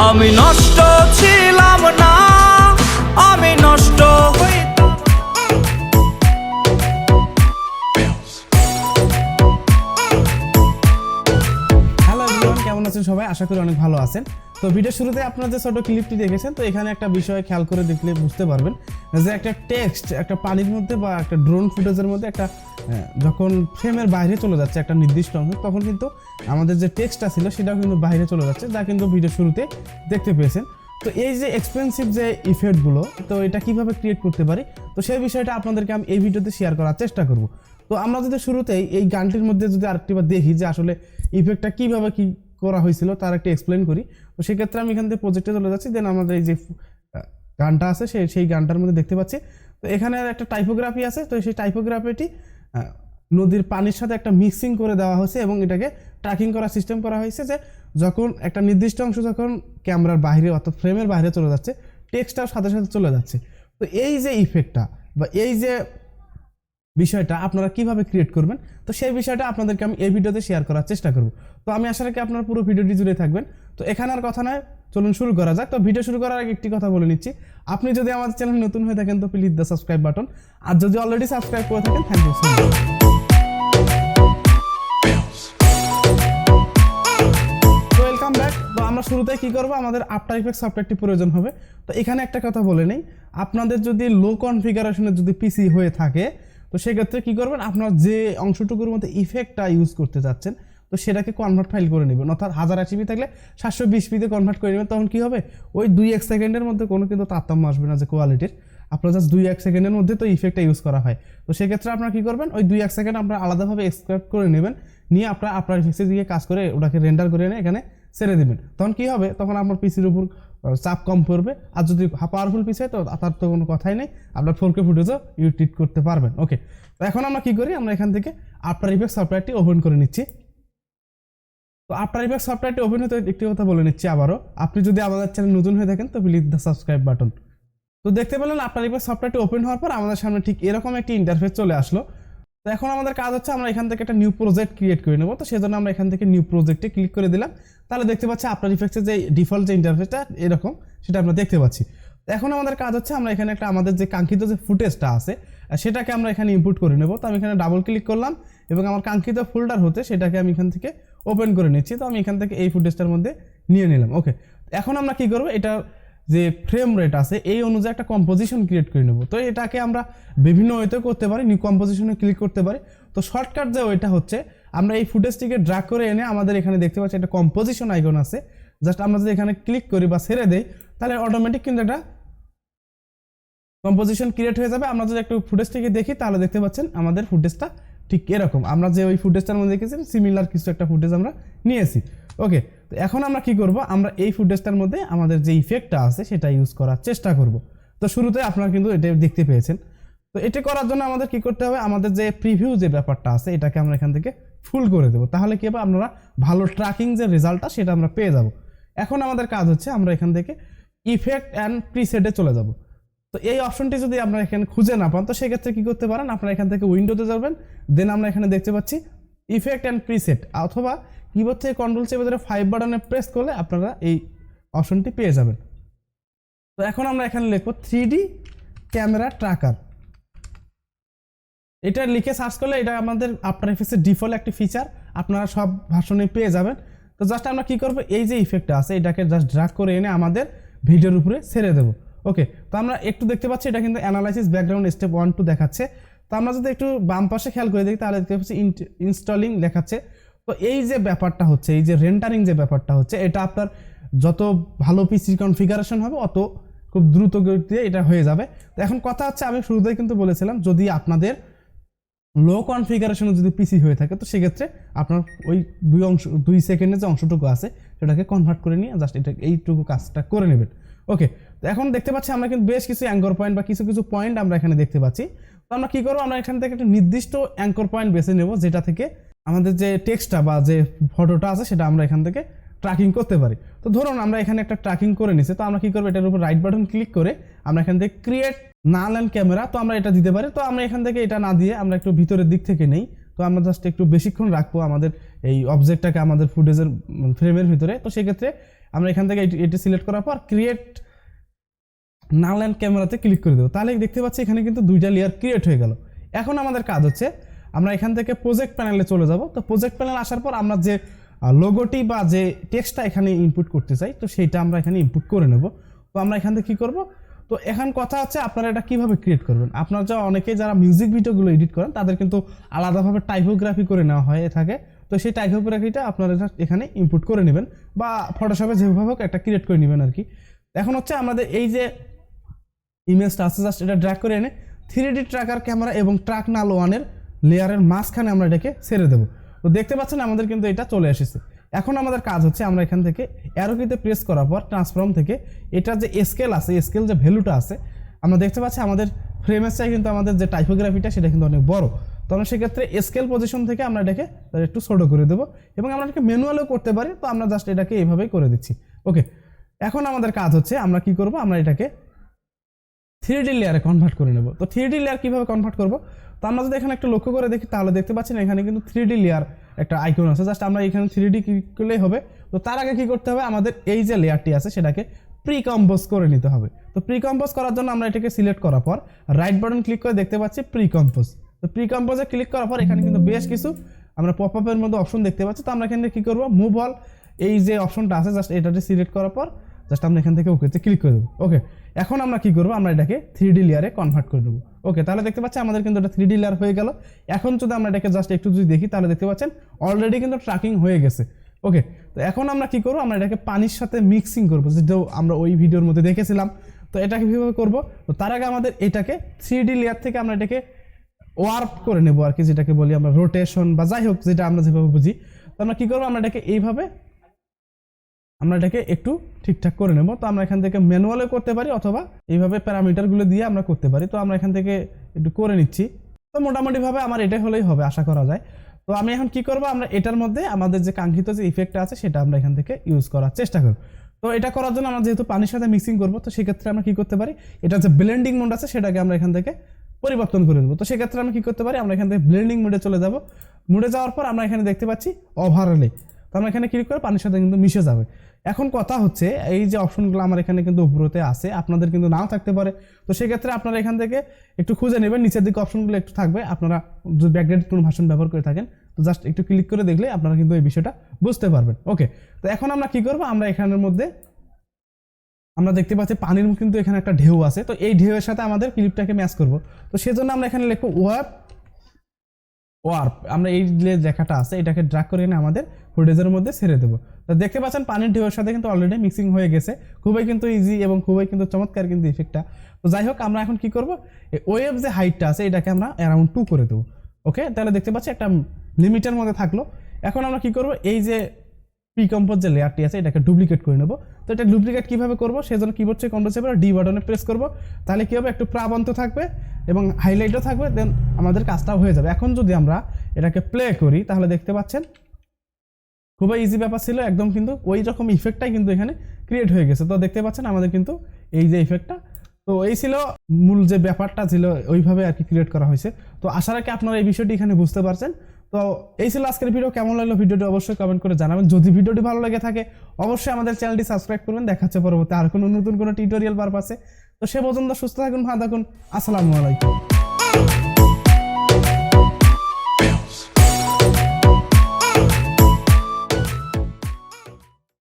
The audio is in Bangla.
আমি নষ্ট ছিলাম না, আমি নষ্ট হইতাম। হ্যালো এভরিওয়ান, কেমন আছেন সবাই? আশা করি অনেক ভালো আছেন। তো ভিডিও শুরুতে আপনারা যে ছোট ক্লিপটি দেখেছেন, তো এখানে একটা বিষয় খেয়াল করে দেখলে বুঝতে পারবেন যে একটা টেক্সট একটা পানির মধ্যে বা একটা ড্রোন ফুটেজের মধ্যে একটা যখন ফ্রেমের বাইরে চলে যাচ্ছে একটা নির্দিষ্ট অংশ, তখন কিন্তু আমাদের যে টেক্সটটা ছিল সেটাও কিন্তু বাইরে চলে যাচ্ছে, যা কিন্তু ভিডিও শুরুতে দেখতে পেয়েছেন। তো এই যে এক্সপেন্সিভ যে ইফেক্টগুলো, তো এটা কিভাবে ক্রিয়েট করতে পারি, তো সেই বিষয়টা আপনাদেরকে আমি এই ভিডিওতে শেয়ার করার চেষ্টা করব। তো আমরা যদি শুরুতেই এই গানটির মধ্যে যদি আরেকটিবার দেখি যে আসলে ইফেক্টটা কিভাবে কি করা হয়েছিল তার একটা এক্সপ্লেন করি। তো সেক্ষেত্রে আমি এখান থেকে প্রজেক্টে চলে যাচ্ছি, দেন আমাদের এই যে গানটা আছে সেই গানটার মধ্যে দেখতে পাচ্ছি। তো এখানে একটা টাইপোগ্রাফি আছে, তো সেই টাইপোগ্রাফিটি নদীর পানির সাথে একটা মিক্সিং করে দেওয়া হয়েছে এবং এটাকে ট্র্যাকিং করার সিস্টেম করা হয়েছে যে যখন একটা নির্দিষ্ট অংশ যখন ক্যামেরার বাইরে অর্থাৎ ফ্রেমের বাইরে চলে যাচ্ছে, টেক্সটটাও সাথে সাথে চলে যাচ্ছে। তো এই যে ইফেক্টটা বা এই যে বিষয়টা আপনারা কিভাবে ক্রিয়েট করবেন, তো সেই বিষয়টা আপনাদেরকে আমি এই ভিডিওতে শেয়ার করার চেষ্টা করব। তো আমি আশা রাখি আপনারা পুরো ভিডিওটি জুড়ে থাকবেন। তো এখানে আর কথা নয়, চলুন শুরু করা যাক। তো ভিডিও শুরু করার আগে একটি কথা বলে নিচ্ছি, আপনি যদি আমাদের চ্যানেল নতুন হয়ে থাকেন তো প্লিজ দ্য সাবস্ক্রাইব বাটন, আর যদি অলরেডি সাবস্ক্রাইব করে থাকেন থ্যাংক ইউ সো মাচ। তো ওয়েলকাম ব্যাক। তো আমরা শুরুতে কি করব, আমাদের আফটার ইফেক্টস সফটওয়্যারটি প্রয়োজন হবে। তো এখানে একটা কথা বলে নেই, আপনাদের যদি লো কনফিগারেশনের যদি পিসি হয়ে থাকে, তো সেক্ষেত্রে কী করবেন, আপনার যে অংশটুকুর মধ্যে ইফেক্টটা ইউজ করতে চাচ্ছেন, তো সেটাকে কনভার্ট ফাইল করে নেবেন। অর্থাৎ 1080p থাকলে 720pতে কনভার্ট করে নেবেন। তখন কী হবে, ওই 2-1 সেকেন্ডের মধ্যে কোনো কিন্তু তারতম্য আসবে না যে কোয়ালিটির। আপনার জাস্ট 2-1 সেকেন্ডের মধ্যে তো ইফেক্টটা ইউজ করা হয়। তো সেক্ষেত্রে আপনারা কী করবেন, ওই 2-1 সেকেন্ড আপনারা আলাদাভাবে এক্সট্রাক্ট করে নেবেন, নিয়ে আপনার আফটার ইফেক্টসে দিয়ে কাজ করে ওটাকে রেন্ডার করে এনে এখানে ছেড়ে দেবেন। তখন কী হবে, তখন আপনার পিসির উপর চাপ কম পড়বে। আর যদি পাওয়ারফুল পিসি হয় তো তার তো কোনো কথাই নেই, আপনার 4K ফুটেজও এডিট করতে পারবেন। ওকে, তো এখন আমরা কি করি, আমরা এখান থেকে আফটার ইফেক্টস সফটওয়্যারটি ওপেন করে নিচ্ছি। তো আফটার ইফেক্টস সফটওয়্যারটি ওপেন হতে একটি কথা বলে নিচ্ছি আবারও, আপনি যদি আমাদের চ্যানেল নতুন হয়ে থাকেন তো প্লিজ দ্য সাবস্ক্রাইব বাটন। তো দেখতে পেলেন আফটার ইফেক্টস সফটওয়্যারটি ওপেন হওয়ার পর আমাদের সামনে ঠিক এরকম একটি ইন্টারফেস চলে আসলো। তো এখন আমাদের কাজ হচ্ছে আমরা এখান থেকে একটা নিউ প্রজেক্ট ক্রিয়েট করে নেব। তো সেজন্য আমরা এখান থেকে নিউ প্রজেক্টে ক্লিক করে দিলাম। তাহলে দেখতে পাচ্ছি আফটার ইফেক্টসের যে ডিফল্ট যে ইন্টারফেসটা এরকম, সেটা আমরা দেখতে পাচ্ছি। এখন আমাদের কাজ হচ্ছে আমরা এখানে একটা আমাদের যে কাঙ্ক্ষিত যে ফুটেজটা আছে সেটাকে আমরা এখানে ইনপুট করে নেব। তো আমি এখানে ডাবল ক্লিক করলাম এবং আমার কাঙ্ক্ষিত ফোল্ডার হতে সেটাকে আমি এখান থেকে ওপেন করে নিচ্ছি। তো আমি এখান থেকে এই ফুটেজটার মধ্যে নিয়ে নিলাম। ওকে, এখন আমরা কি করব, এটা যে ফ্রেম রেট আছে এই অনুযায়ী একটা কম্পোজিশন ক্রিয়েট করে নেব। তো এটাকে আমরা বিভিন্ন ওয়েতে করতে পারি, নিউ কম্পোজিশনে ক্লিক করতে পারি। তো শর্টকাট যে ওয়েটা হচ্ছে, আমরা এই ফুটেজটিকে ড্র্যাগ করে এনে আমাদের এখানে দেখতে পাচ্ছি একটা কম্পোজিশন আইকন আছে, জাস্ট আমরা যদি এখানে ক্লিক করি বা ছেড়ে দেই তাহলে অটোমেটিক কিন্তু একটা কম্পোজিশন ক্রিয়েট হয়ে যাবে। আমরা যদি একটু ফুটেজটিকে দেখি তাহলে দেখতে পাচ্ছেন আমাদের ফুটেজটা ঠিক এরকম, আমরা যে ওই ফুটেজটার মধ্যে দেখেছি সিমিলার কিছু একটা ফুটেজ আমরা নিয়েছি। ওকে, তো এখন আমরা কি করব, আমরা এই ফুটেজটার মধ্যে আমাদের যে ইফেক্টটা আছে সেটা ইউজ করার চেষ্টা করব। তো শুরুতে আপনারা কিন্তু এটা দেখতে পেয়েছেন। তো এটা করার জন্য আমাদের কি করতে হবে, আমাদের যে প্রিভিউ যে ব্যাপারটা আছে এটাকে আমরা এখান থেকে ফুল করে দেবো। তাহলে কি হবে, আপনারা ভালো ট্র্যাকিং যে রেজাল্টটা সেটা আমরা পেয়ে যাব। এখন আমাদের কাজ হচ্ছে আমরা এখান থেকে ইফেক্ট অ্যান্ড প্রিসেটে চলে যাব। তো এই অপশনটি যদি আপনারা এখানে খুঁজে না পান তো সেক্ষেত্রে কি করতে পারেন, আপনারা এখান থেকে উইন্ডোতে যাবেন, দেন আমরা এখানে দেখতে পাচ্ছি ইফেক্ট অ্যান্ড প্রিসেট, অথবা কিবোর্ড থেকে কন্ট্রোল চেপে ধরে 5 বাটনে প্রেস করলে আপনারা এই অপশনটি পেয়ে যাবেন। তো এখন আমরা এখানে লিখবো 3D ক্যামেরা ট্র্যাকার। এটা লিখে সার্চ করলে এটা আমাদের আফটার ইফেক্টসের ডিফল্ট একটি ফিচার, আপনারা সব ভার্সনে পেয়ে যাবেন। তো জাস্ট আমরা কি করব, এই যে ইফেক্টটা আছে এটাকে জাস্ট ড্র্যাগ করে এনে আমাদের ভিডিওর উপরে ছেড়ে দেবো। ওকে, তো আমরা একটু দেখতে পাচ্ছি এটা কিন্তু অ্যানালাইসিস ব্যাকগ্রাউন্ড স্টেপ 1-2 দেখাচ্ছে। তো আমরা যদি একটু বাম পাশে খেয়াল করে দেখি তাহলে দেখতে পাচ্ছি ইনস্টলিং দেখাচ্ছে। তো এই যে ব্যাপারটা হচ্ছে, এই যে রেন্ডারিং যে ব্যাপারটা হচ্ছে, এটা আপনার যত ভালো পিসি কনফিগারেশন হবে অত খুব দ্রুত গতিতে এটা হয়ে যাবে। তো এখন কথা হচ্ছে, আমি শুরুতেই কিন্তু বলেছিলাম যদি আপনাদের লো কনফিগারেশনে যদি পিসি হয়ে থাকে তো সেক্ষেত্রে আপনার ওই 2 সেকেন্ডের যে অংশটুকু আছে সেটাকে কনভার্ট করে নিয়ে জাস্ট এটা এইটুকু কাজটা করে নেবেন। ওকে, তো এখন দেখতে পাচ্ছি আমরা কিন্তু বেশ কিছু অ্যাঙ্কর পয়েন্ট বা কিছু কিছু পয়েন্ট আমরা এখানে দেখতে পাচ্ছি। তো আমরা কি করবো, আমরা এখান থেকে একটা নির্দিষ্ট অ্যাঙ্কর পয়েন্ট বেছে নেব যেটা থেকে আমাদের যে টেক্সটটা বা যে ফটোটা আছে সেটা আমরা এখান থেকে ট্র্যাকিং করতে পারি। তো ধরুন আমরা এখানে একটা ট্র্যাকিং করে নিছি, তো আমরা কি করবো, এটার উপর রাইট বাটন ক্লিক করে আমরা এখান থেকে ক্রিয়েট নাল অ্যান্ড ক্যামেরা, তো আমরা এটা দিতে পারি। তো আমরা এখান থেকে এটা না দিয়ে আমরা একটু ভিতরের দিক থেকে নেই, তো আমরা জাস্ট একটু বেশিক্ষণ রাখবো আমাদের এই অবজেক্টটাকে আমাদের ফুটেজের ফ্রেমের ভিতরে। তো সেক্ষেত্রে আমরা এখান থেকে এটি সিলেক্ট করার পর ক্রিয়েট নাল অ্যান্ড ক্যামেরাতে ক্লিক করে দেবো। তাহলে দেখতে পাচ্ছি এখানে কিন্তু 2টা লেয়ার ক্রিয়েট হয়ে গেল। এখন আমাদের কাজ হচ্ছে আমরা এখান থেকে প্রজেক্ট প্যানেলে চলে যাব। তো প্রজেক্ট প্যানেল আসার পর আমরা যে লোগোটি বা যে টেক্সটটা এখানে ইনপুট করতে চাই, তো সেইটা আমরা এখানে ইনপুট করে নেব। তো আমরা এখান থেকে কী করব, তো এখন কথা হচ্ছে আপনারা এটা কীভাবে ক্রিয়েট করবেন। আপনারা যা অনেকে যারা মিউজিক ভিডিওগুলো এডিট করেন তাদের কিন্তু আলাদাভাবে টাইপোগ্রাফি করে নেওয়া হয় থাকে। তো সেই টাইপোগ্রাফিটা আপনারা এখানে ইনপুট করে নেবেন বা ফটোশপে যেভাবে হোক একটা ক্রিয়েট করে নেবেন আর কি। এখন হচ্ছে আমাদের এই যে ইমেজটা আছে জাস্ট এটা ড্র্যাগ করে এনে 3D ট্র্যাকার ক্যামেরা এবং ট্র্যাক নাল 1-এর লেয়ারের মাঝখানে আমরা এটাকে ছেড়ে দেবো। তো দেখতে পাচ্ছেন আমাদের কিন্তু এটা চলে এসেছে। এখন আমাদের কাজ হচ্ছে আমরা এখান থেকে অ্যারো কিতে প্রেস করার পর ট্রান্সফর্ম থেকে এটা যে স্কেল আছে, স্কেল যে ভ্যালুটা আছে আমরা দেখতে পাচ্ছি আমাদের ফ্রেমের চাই কিন্তু আমাদের যে টাইপোগ্রাফিটা সেটা কিন্তু অনেক বড়। তো আমরা সেক্ষেত্রে স্কেল পজিশন থেকে আমরা এটাকে একটু ছোট করে দেবো এবং আমরা এটাকে ম্যানুয়ালও করতে পারি। তো আমরা জাস্ট এটাকে এইভাবেই করে দিচ্ছি। ওকে, এখন আমাদের কাজ হচ্ছে আমরা কি করব, আমরা এটাকে 3D লেয়ারে কনভার্ট করে নেব। তো 3D লেয়ার কীভাবে কনভার্ট করব, তো আমরা যদি এখানে একটু লক্ষ্য করে দেখি তাহলে দেখতে পাচ্ছেন এখানে কিন্তু 3D লেয়ার একটা আইকন আছে। জাস্ট আমরা এখানে 3D ক্লিক করলেই হবে। তো তার আগে কি করতে হবে, আমাদের এই যে লেয়ারটি আছে সেটাকে প্রি কম্পোজ করে নিতে হবে। তো প্রি কম্পোজ করার জন্য আমরা এটাকে সিলেক্ট করার পর রাইট বাটন ক্লিক করে দেখতে পাচ্ছি প্রি কম্পোজ। তো প্রি কম্পোজে ক্লিক করার পর এখানে কিন্তু বেশ কিছু আমরা পপ আপের মধ্যে অপশন দেখতে পাচ্ছি। তো আমরা এখানে কি করব, মুভ অল এই যে অপশনটা আছে জাস্ট এটাতে সিলেক্ট করার পর জাস্ট আমরা এখান থেকে ওকেতে ক্লিক করে দেবো। ওকে, এখন আমরা কি করব, আমরা এটাকে 3D লেয়ারে কনভার্ট করে দেবো। ওকে, তাহলে দেখতে পাচ্ছি আমাদের কিন্তু এটা 3D লেয়ার হয়ে গেল। এখন যদি আমরা এটাকে জাস্ট একটু যদি দেখি তাহলে দেখতে পাচ্ছেন অলরেডি কিন্তু ট্র্যাকিং হয়ে গেছে। ওকে, তো এখন আমরা কি করব, আমরা এটাকে পানির সাথে মিক্সিং করবো, যেটা আমরা ওই ভিডিওর মধ্যে দেখেছিলাম। তো এটাকে কীভাবে করবো, তো তার আগে আমাদের এটাকে 3D লেয়ার থেকে আমরা এটাকে ওয়ার্প করে নেবো আর কি, যেটাকে বলি আমরা রোটেশন বা যাই হোক যেটা আমরা যেভাবে বুঝি। তো আমরা কি করবো, আমরা এটাকে এইভাবে আমরা এটাকে একটু ঠিকঠাক করে নেব। তো আমরা এখান থেকে ম্যানুয়ালে করতে পারি অথবা এইভাবে প্যারামিটারগুলো দিয়ে আমরা করতে পারি। তো আমরা এখান থেকে একটু করে নিচ্ছি। তো মোটামুটিভাবে আমার এটাই হলেই হবে আশা করা যায়। তো আমি এখন কি করব, আমরা এটার মধ্যে আমাদের যে কাঙ্ক্ষিত যে ইফেক্টটা আছে সেটা আমরা এখান থেকে ইউজ করার চেষ্টা করব। তো এটা করার জন্য আমরা যেহেতু পানির সাথে মিক্সিং করব, তো সেক্ষেত্রে আমরা কি করতে পারি, এটা যে ব্লেন্ডিং মোড আছে সেটাকে আমরা এখান থেকে পরিবর্তন করে দেবো। তো সেক্ষেত্রে আমরা কি করতে পারি, আমরা এখান থেকে ব্লেন্ডিং মোডে চলে যাব। মোডে যাওয়ার পর আমরা এখানে দেখতে পাচ্ছি ওভারলে। তো আমরা এখানে ক্লিক করে পানির সাথে কিন্তু মিশে যাবে। এখন কথা হচ্ছে এই যে অপশনগুলো আমার এখানে কিন্তু উপরেতে আছে, আপনাদের কিন্তু নাও থাকতে পারে। তো সেক্ষেত্রে আপনারা এখান থেকে একটু খুঁজে নেবেন, নিচের দিকে অপশনগুলো একটু থাকবে। আপনারা যদি ব্যাকগ্রাউন্ড কোনো ভাষণ ব্যবহার করে থাকেন তো জাস্ট একটু ক্লিক করে দেখলে আপনারা কিন্তু এই বিষয়টা বুঝতে পারবেন। ওকে, তো এখন আমরা কি করব, আমরা এখানের মধ্যে আমরা দেখতে পাচ্ছি পানির কিন্তু এখানে একটা ঢেউ আছে। তো এই ঢেউয়ের সাথে আমাদের ক্লিপটাকে ম্যাচ করব। তো সেজন্য আমরা এখানে লিখব ওয়ার্প। আমরা এই যে লেখাটা আছে এটাকে ড্র্যাগ করে এনে আমাদের ফুটেজের মধ্যে ছেড়ে দেবো। তো দেখতে পাচ্ছেন পানির ঢেউয়ের সাথে কিন্তু অলরেডি মিক্সিং হয়ে গেছে। খুবই কিন্তু ইজি এবং খুবই কিন্তু চমৎকার কিন্তু ইফেক্টটা। তো যাই হোক, আমরা এখন কি করব, এই ওয়েভ যে হাইটটা আছে এটাকে আমরা অ্যারাউন্ড 2 করে দেবো। ওকে, তাহলে দেখতে পাচ্ছি একটা লিমিটের মধ্যে থাকলো। এখন আমরা কি করব, এই যে প্রি কম্পোজ যে লেয়ারটি আছে এটাকে ডুপ্লিকেট করে নেব। তো এটা ডুপ্লিকেট কীভাবে করবো, সেজন্য কিবোর্ড থেকে কন্ট্রোল চেপে ডি বাটনে প্রেস করব। তাহলে কী হবে, একটু প্রাবন্ত থাকবে এবং হাইলাইটও থাকবে, দেন আমাদের কাজটাও হয়ে যাবে। এখন যদি আমরা এটাকে প্লে করি তাহলে দেখতে পাচ্ছেন খুবই ইজি ব্যাপার ছিল একদম, কিন্তু ওই রকম ইফেক্টটাই কিন্তু এখানে ক্রিয়েট হয়ে গেছে। তো দেখতে পাচ্ছেন আমাদের কিন্তু এই যে ইফেক্টটা, তো এই ছিল মূল যে ব্যাপারটা ছিল ওইভাবে আর কি ক্রিয়েট করা হয়েছে। তো আশা রাখি আপনারা এই বিষয়টি এখানে বুঝতে পারছেন। তো এই ছিল আজকের ভিডিও। কেমন লাগলো ভিডিওটি অবশ্যই কমেন্ট করে জানাবেন। যদি ভিডিওটি ভালো লেগে থাকে অবশ্যই আমাদের চ্যানেলটি সাবস্ক্রাইব করবেন। দেখা হচ্ছে পরবর্তী আর কোনো নতুন কোনো টিউটোরিয়াল পারপাসে। তো সে পর্যন্ত সুস্থ থাকুন, ভালো থাকুন। আসসালামু আলাইকুম।